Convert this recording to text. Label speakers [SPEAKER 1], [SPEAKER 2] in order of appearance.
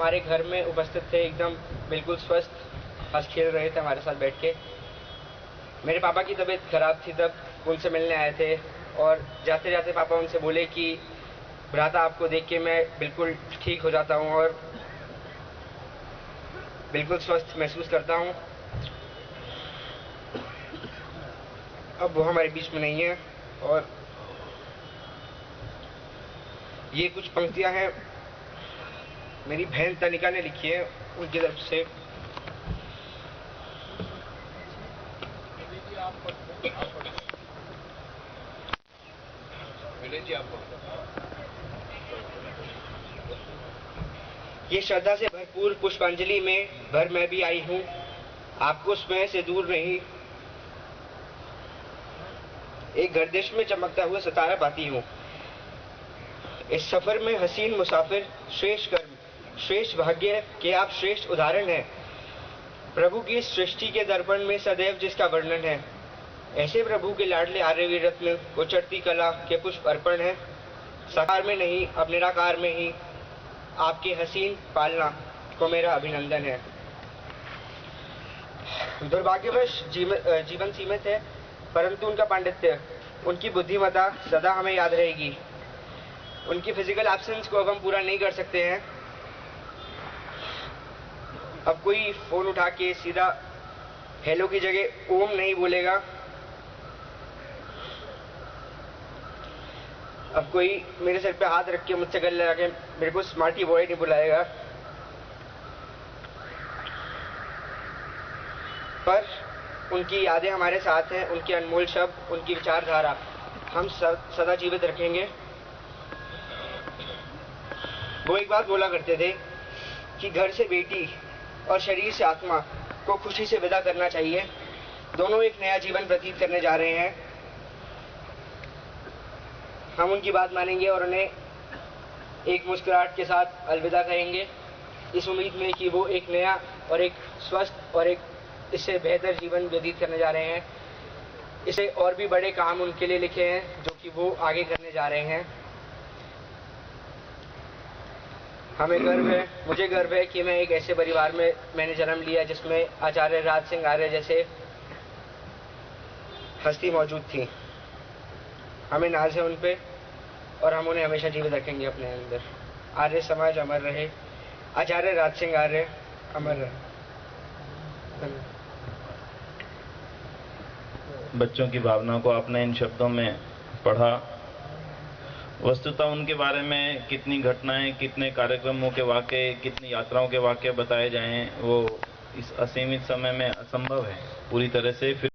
[SPEAKER 1] हमारे घर में उपस्थित थे, एकदम बिल्कुल स्वस्थ, हंस खेल रहे थे हमारे साथ बैठ के। मेरे पापा की तबीयत खराब थी, तब उनसे मिलने आए थे और जाते जाते पापा उनसे बोले कि भ्राता, आपको देख के मैं बिल्कुल ठीक हो जाता हूँ और बिल्कुल स्वस्थ महसूस करता हूँ। अब वो हमारे बीच में नहीं है और ये कुछ पंक्तियां हैं मेरी बहन तनिका ने लिखी है उनकी तरफ से। ये श्रद्धा से भरपूर पुष्पांजलि में भर मैं भी आई हूँ, आपको स्नेह से दूर नहीं, एक गर्दिश में चमकता हुआ सितारा पाती हूँ। इस सफर में हसीन मुसाफिर, श्रेष्ठ कर्म, श्रेष्ठ भाग्य के आप श्रेष्ठ उदाहरण हैं। प्रभु की सृष्टि के दर्पण में सदैव जिसका वर्णन है, ऐसे प्रभु के लाडले आर्यवीर रत्न को चढ़ती कला के पुष्प अर्पण है। साकार में नहीं, अब निराकार में ही आपके हसीन पालना को मेरा अभिनंदन है। दुर्भाग्यवश जीवन सीमित है, परंतु उनका पांडित्य, उनकी बुद्धिमत्ता सदा हमें याद रहेगी। उनकी फिजिकल एब्सेंस को अब हम पूरा नहीं कर सकते हैं। अब कोई फोन उठा के सीधा हेलो की जगह ओम नहीं बोलेगा। अब कोई मेरे सिर पे हाथ रख के मुझसे गले लगा के मेरे को स्मार्टी बॉय नहीं बुलाएगा। पर उनकी यादें हमारे साथ हैं, उनके अनमोल शब्द, उनकी विचारधारा हम सदा जीवित रखेंगे। वो एक बात बोला करते थे कि घर से बेटी और शरीर से आत्मा को खुशी से विदा करना चाहिए। दोनों एक नया जीवन व्यतीत करने जा रहे हैं। हम उनकी बात मानेंगे और उन्हें एक मुस्कुराहट के साथ अलविदा कहेंगे, इस उम्मीद में कि वो एक नया और एक स्वस्थ और एक इससे बेहतर जीवन व्यतीत करने जा रहे हैं। इसे और भी बड़े काम उनके लिए लिखे हैं जो कि वो आगे करने जा रहे हैं। हमें गर्व है, मुझे गर्व है कि मैं एक ऐसे परिवार में मैंने जन्म लिया जिसमें आचार्य राज सिंह आर्य जैसे हस्ती मौजूद थी। हमें नाज है उन पे और हम उन्हें हमेशा जीवित रखेंगे अपने अंदर। आर्य समाज अमर रहे, आचार्य राज सिंह आर्य अमर रहे।
[SPEAKER 2] बच्चों की भावना को आपने इन शब्दों में पढ़ा। वस्तुतः उनके बारे में कितनी घटनाएं, कितने कार्यक्रमों के वाक़े, कितनी यात्राओं के वाक़े बताए जाएं, वो इस असीमित समय में असंभव है पूरी तरह से। फिर